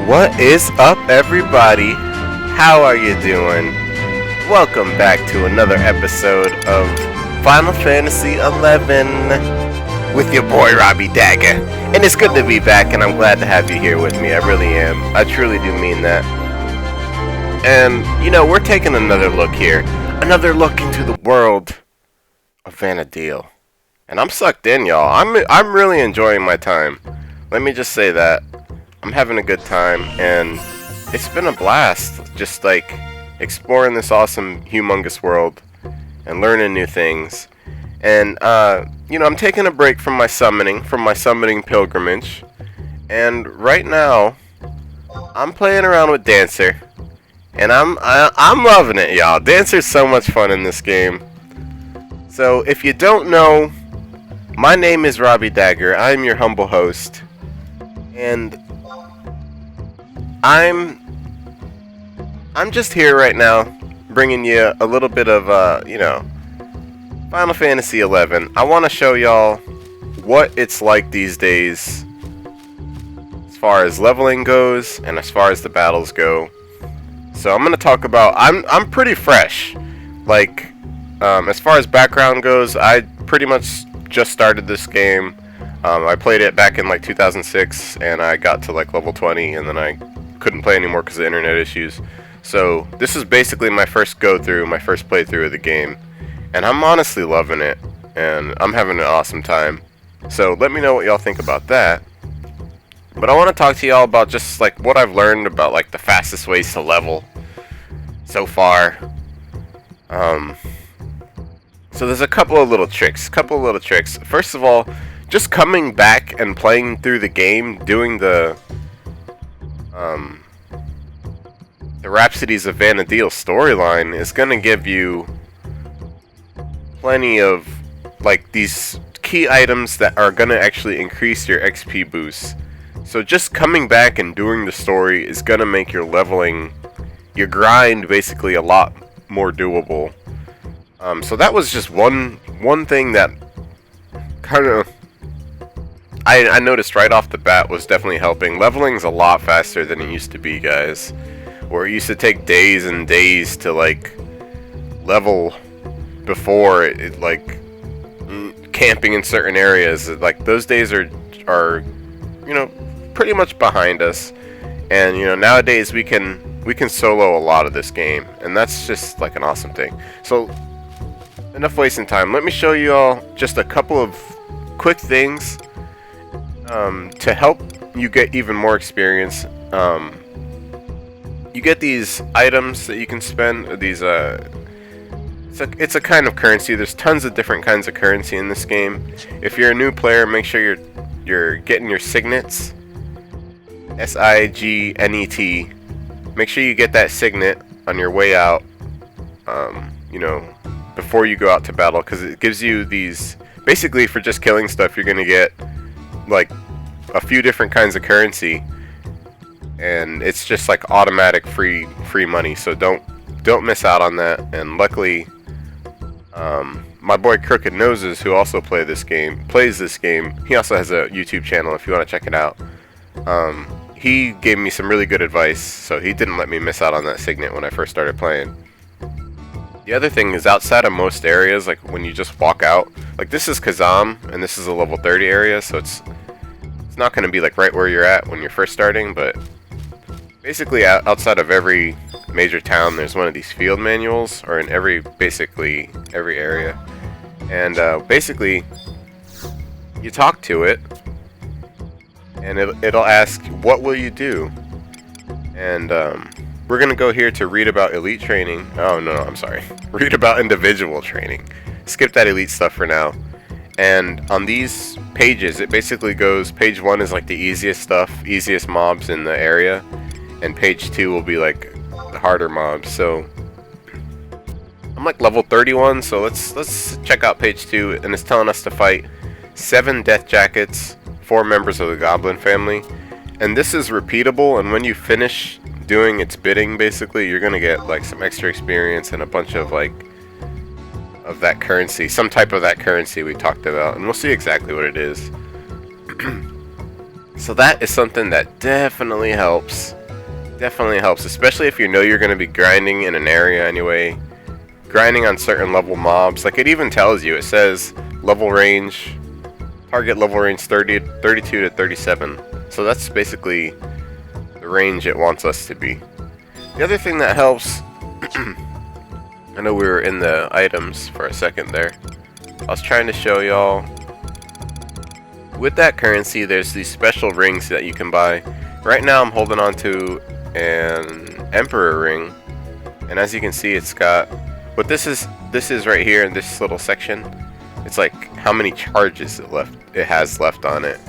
What is up, everybody? How are you doing? Welcome back to another episode of Final Fantasy XI with your boy Robbie Dagger. And it's good to be back, and I'm glad to have you here with me. I really am. I truly do mean that. And, we're taking another look here. Another look into the world of Vana'diel. And I'm sucked in, y'all. I'm really enjoying my time. Let me just say that. I'm having a good time, and it's been a blast, just like exploring this awesome, humongous world and learning new things. And I'm taking a break from my summoning pilgrimage, and right now I'm playing around with Dancer, and I'm loving it, y'all. Dancer's so much fun in this game. So if you don't know, my name is Robbie Dagger. I'm your humble host, and I'm just here right now, bringing you a little bit of, Final Fantasy XI. I want to show y'all what it's like these days, as far as leveling goes, and as far as the battles go. So I'm going to talk about, I'm pretty fresh. Like, as far as background goes, I pretty much just started this game. I played it back in like 2006, and I got to like level 20, and then I couldn't play anymore because of internet issues. So this is basically my first my first playthrough of the game, and I'm honestly loving it, and I'm having an awesome time. So let me know what y'all think about that. But I want to talk to y'all about just like what I've learned about like the fastest ways to level so far. So there's a couple of little tricks. First of all, just coming back and playing through the game, doing the Rhapsodies of Vana'diel storyline is going to give you plenty of like these key items that are going to actually increase your XP boost. So just coming back and doing the story is going to make your leveling, your grind, basically a lot more doable. So that was just one thing that kind of I noticed right off the bat was definitely helping. Leveling's a lot faster than it used to be, guys. Where it used to take days and days to like level before it like camping in certain areas. Like those days are pretty much behind us. And nowadays we can solo a lot of this game, and that's just like an awesome thing. So enough wasting time. Let me show you all just a couple of quick things to help you get even more experience. You get these items that you can spend. These it's a kind of currency. There's tons of different kinds of currency in this game. If you're a new player, make sure you're getting your signets. SIGNET. Make sure you get that signet on your way out. Before you go out to battle, because it gives you these. Basically, for just killing stuff, you're gonna get like a few different kinds of currency, and it's just like automatic free money. So don't miss out on that. And luckily, my boy Crooked Noses, who also plays this game, he also has a YouTube channel if you want to check it out. He gave me some really good advice, so he didn't let me miss out on that signet when I first started playing. The other thing is, outside of most areas, like when you just walk out, like this is Kazam, and this is a level 30 area, so it's not going to be like right where you're at when you're first starting, but basically outside of every major town, there's one of these field manuals, or in basically every area, and basically you talk to it, and it'll ask, what will you do? And we're going to go here to read about elite training. Oh, no, I'm sorry. Read about individual training. Skip that elite stuff for now. And on these pages, it basically goes, page 1 is like the easiest stuff, easiest mobs in the area. And page 2 will be like the harder mobs. So I'm like level 31, so let's check out page 2. And it's telling us to fight 7 death jackets, 4 members of the goblin family. And this is repeatable, and when you finish doing its bidding, basically you're gonna get like some extra experience and a bunch of like of that currency, some type of that currency we talked about, and we'll see exactly what it is. So that is something that definitely helps. Definitely helps, especially if you know you're going to be grinding in an area anyway. Grinding on certain level mobs. Like, it even tells you, it says level range, target level range 32 to 37. So that's basically the range it wants us to be. The other thing that helps, I know we were in the items for a second there. I was trying to show y'all. With that currency, there's these special rings that you can buy. Right now I'm holding on to an Emperor ring. And as you can see, it's got... What this is right here in this little section. It's like how many charges it has left on it.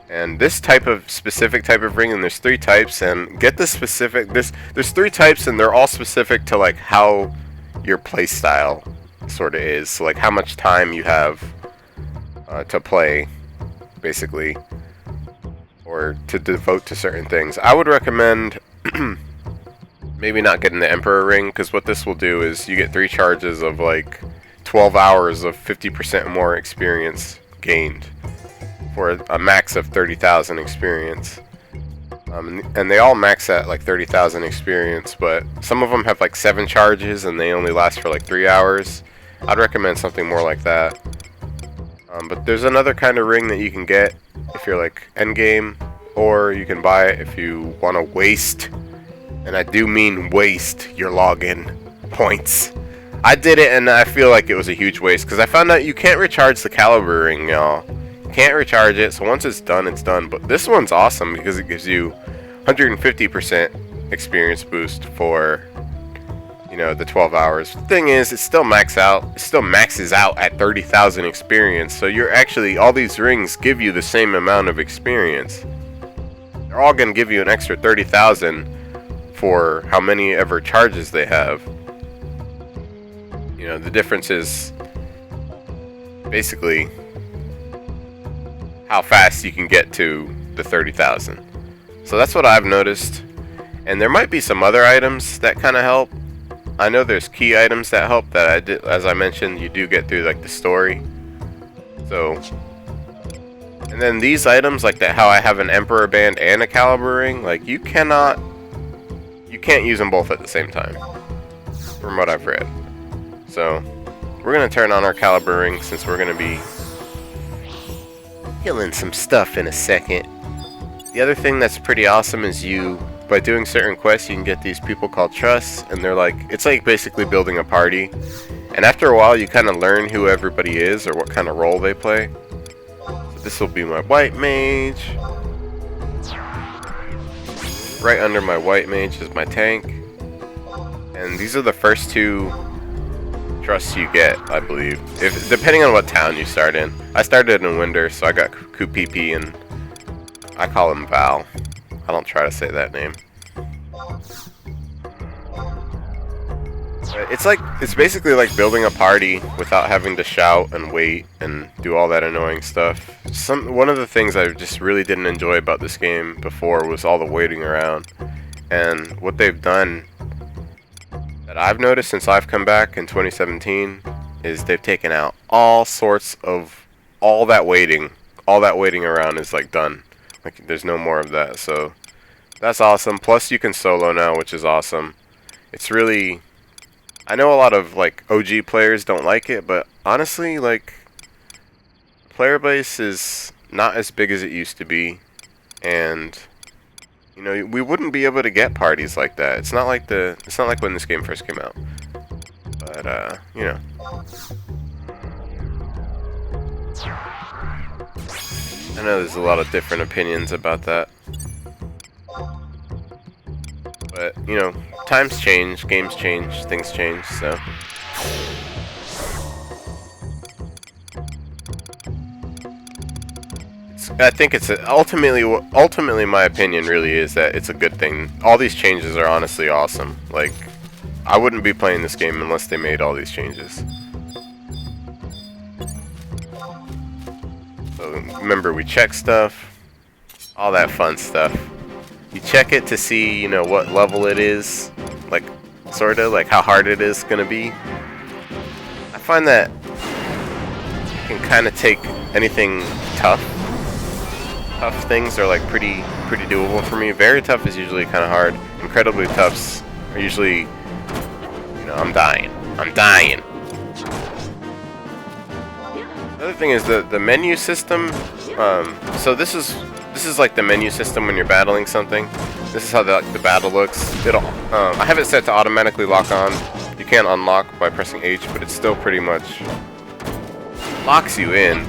And this specific type of ring, and there's 3 types, and get the specific, there's 3 types, and they're all specific to like how your playstyle sort of is. So like how much time you have to play, basically, or to devote to certain things. I would recommend maybe not getting the Emperor ring, because what this will do is you get 3 charges of like 12 hours of 50% more experience gained for a max of 30,000 experience. And they all max at like 30,000 experience, but some of them have like 7 charges and they only last for like 3 hours. I'd recommend something more like that. But there's another kind of ring that you can get if you're like endgame, or you can buy it if you want to waste, and I do mean waste, your login points. I did it and I feel like it was a huge waste, because I found out you can't recharge the caliber ring, y'all. Can't recharge it, so once it's done, it's done. But this one's awesome because it gives you 150% experience boost for, you know, the 12 hours. The thing is, it still maxes out at 30,000 experience. So you're actually, all these rings give you the same amount of experience. They're all gonna give you an extra 30,000 for how many ever charges they have. You know, the difference is basically how fast you can get to the 30,000. So that's what I've noticed. And there might be some other items that kind of help. I know there's key items that help that I did, as I mentioned, you do get through like the story. So, and then these items like that, how I have an Emperor band and a caliber ring, like you can't use them both at the same time, from what I've read. So we're gonna turn on our caliber ring since we're gonna be killing some stuff in a second. The other thing that's pretty awesome is by doing certain quests, you can get these people called trusts, and they're like, it's like basically building a party. And after a while, you kind of learn who everybody is or what kind of role they play. So this will be my white mage. Right under my white mage is my tank. And these are the first 2 trusts you get, I believe, depending on what town you start in. I started in Winder, so I got Kupipi, and I call him Val. I don't try to say that name. It's basically like building a party without having to shout and wait and do all that annoying stuff. One of the things I just really didn't enjoy about this game before was all the waiting around. And what they've done that I've noticed since I've come back in 2017 is they've taken out all sorts of all that waiting around is like done. Like there's no more of that, so that's awesome. Plus you can solo now, which is awesome. It's really, I know a lot of like OG players don't like it, but honestly, like, player base is not as big as it used to be, and you know, we wouldn't be able to get parties like that. It's not like when this game first came out. But you know. I know there's a lot of different opinions about that. But, you know, times change, games change, things change, so. I think it's ultimately my opinion really is that it's a good thing. All these changes are honestly awesome. Like, I wouldn't be playing this game unless they made all these changes. So remember, we check stuff, all that fun stuff. You check it to see, you know, what level it is, like, sort of, like how hard it is gonna be. I find that you can kind of take anything tough tough things are like pretty doable for me. Very tough is usually kind of hard. Incredibly toughs are usually, you know, I'm dying. I'm dying. Another thing is the menu system. So this is like the menu system when you're battling something. This is how the battle looks. I have it set to automatically lock on. You can't unlock by pressing H, but it still pretty much locks you in.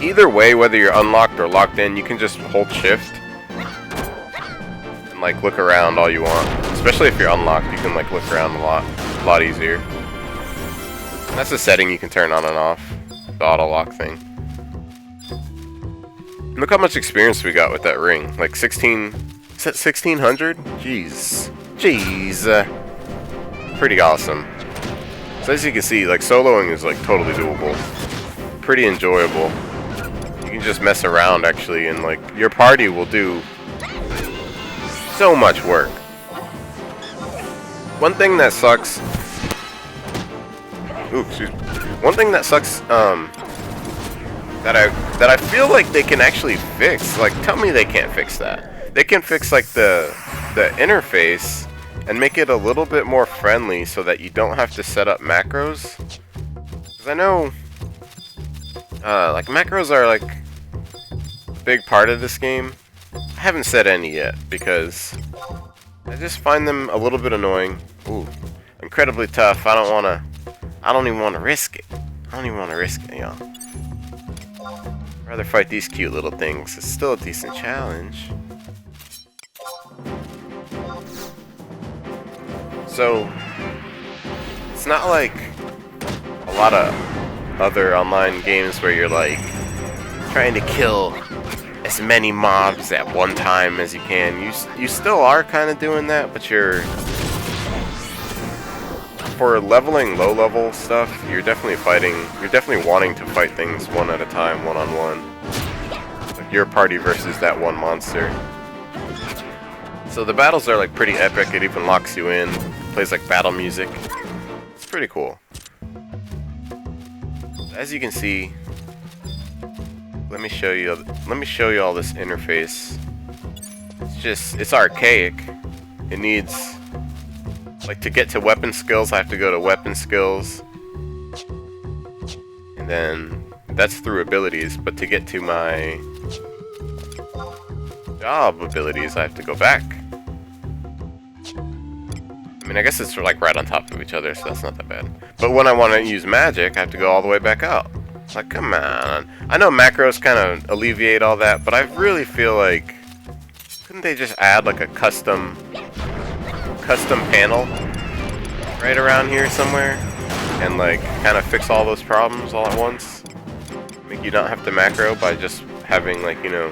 Either way, whether you're unlocked or locked in, you can just hold shift and like look around all you want. Especially if you're unlocked, you can like look around a lot easier. That's a setting you can turn on and off, the auto lock thing. Look how much experience we got with that ring. Like 16, is that 1600? Jeez. Pretty awesome. So as you can see, like soloing is like totally doable. Pretty enjoyable. You can just mess around actually, and like your party will do so much work. One thing that sucks. Ooh, excuse me. One thing that sucks, that I feel like they can actually fix. Like, tell me they can't fix that. They can fix like the interface and make it a little bit more friendly so that you don't have to set up macros. Because I know, like macros are like a big part of this game. I haven't set any yet because I just find them a little bit annoying. Ooh, incredibly tough. I don't even want to risk it. Y'all. I'd rather fight these cute little things. It's still a decent challenge. So, it's not like a lot of other online games where you're like trying to kill as many mobs at one time as you can. You still are kind of doing that, but for leveling low-level stuff, you're definitely wanting to fight things one at a time, one-on-one. Like your party versus that one monster. So the battles are like pretty epic. It even locks you in. Plays like battle music. It's pretty cool. As you can see, let me show you all this interface. It's archaic. It needs, like, to get to weapon skills, I have to go to weapon skills. And then that's through abilities, but to get to my job abilities, I have to go back. I mean, I guess it's like right on top of each other, so that's not that bad. But when I want to use magic, I have to go all the way back out. It's like, come on. I know macros kind of alleviate all that, but I really feel like, couldn't they just add like a custom panel right around here somewhere and like kind of fix all those problems all at once? Make you not have to macro by just having, like, you know,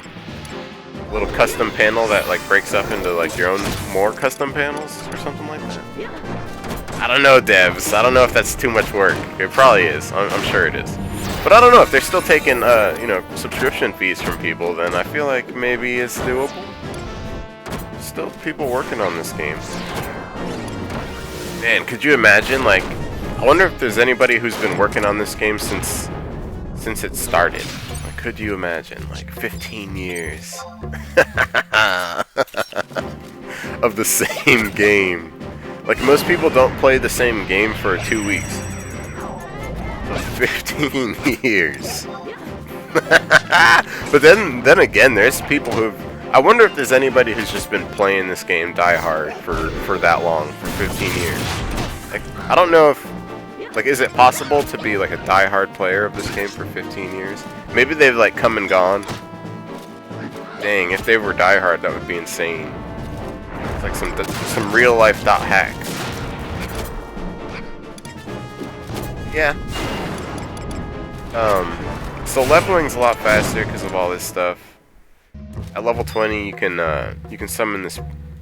a little custom panel that like breaks up into like your own more custom panels or something like that. I don't know, devs. I don't know if that's too much work. It probably is. I'm sure it is. But I don't know if they're still taking you know, subscription fees from people. Then I feel like maybe it's doable. There's still people working on this game. Man, could you imagine? Like, I wonder if there's anybody who's been working on this game since it started. Like, could you imagine? Like 15 years of the same game. Like, most people don't play the same game for 2 weeks. But 15 years. But then again, there's people who've... I wonder if there's anybody who's just been playing this game die hard for that long, for 15 years. Like, I don't know if... Like, is it possible to be like a die-hard player of this game for 15 years? Maybe they've like come and gone. Dang, if they were die-hard, that would be insane. It's like some real-life hack. Yeah. So leveling's a lot faster because of all this stuff. At level 20, you can summon this.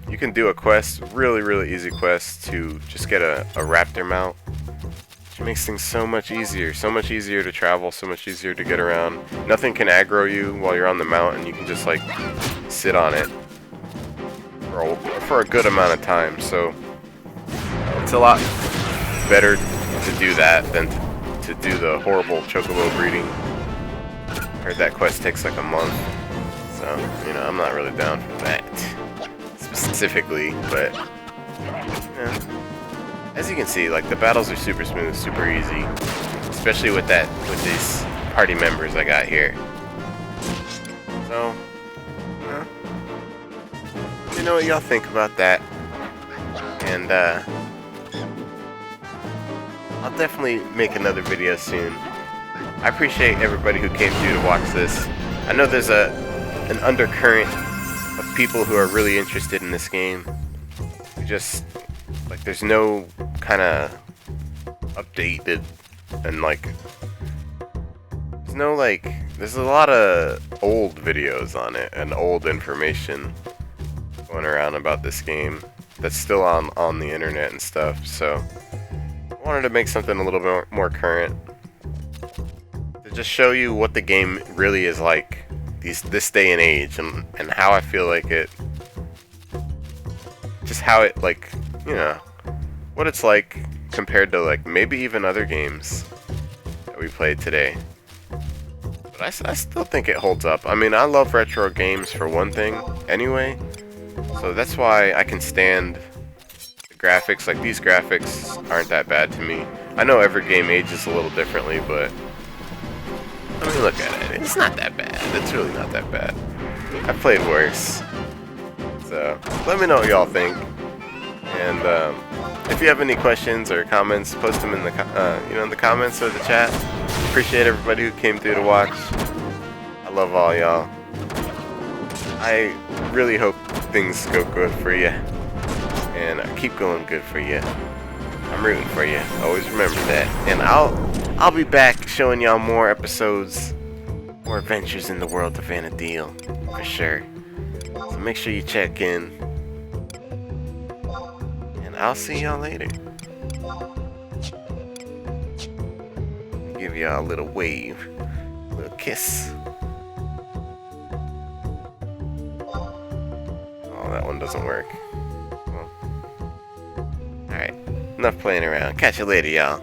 You can do a quest, really easy quest, to just get a raptor mount. Which makes things so much easier to travel, so much easier to get around. Nothing can aggro you while you're on the mount, and you can just like sit on it for a good amount of time. So it's a lot better to do that than to do the horrible chocobo breeding. Heard that quest takes like a month, so you know I'm not really down for that specifically. But yeah. As you can see, like the battles are super smooth, super easy, especially with these party members I got here. So, yeah. Let me know what y'all think about that, and I'll definitely make another video soon. I appreciate everybody who came through to watch this. I know there's an undercurrent of people who are really interested in this game. Just like there's no kind of updated and like there's a lot of old videos on it and old information going around about this game that's still on the internet and stuff. So I wanted to make something a little bit more current to just show you what the game really is like this day and age, and how I feel like it, just how it, like, you know, what it's like compared to like maybe even other games that we played today. But I still think it holds up. I mean, I love retro games for one thing anyway, so that's why I can stand the graphics. Like, these graphics aren't that bad to me. I know every game ages a little differently, but I mean, look at it. It's not that bad. It's really not that bad. I've played worse. So let me know what y'all think. And if you have any questions or comments, post them in the in the comments or the chat. Appreciate everybody who came through to watch. I love all y'all. I really hope things go good for you, and keep going good for you. I'm rooting for you. Always remember that. And I'll be back showing y'all more episodes, more adventures in the world of Vana'diel, for sure. So make sure you check in. And I'll see y'all later. Give y'all a little wave. A little kiss. Oh, that one doesn't work. Well, alright. Enough playing around. Catch you later, y'all.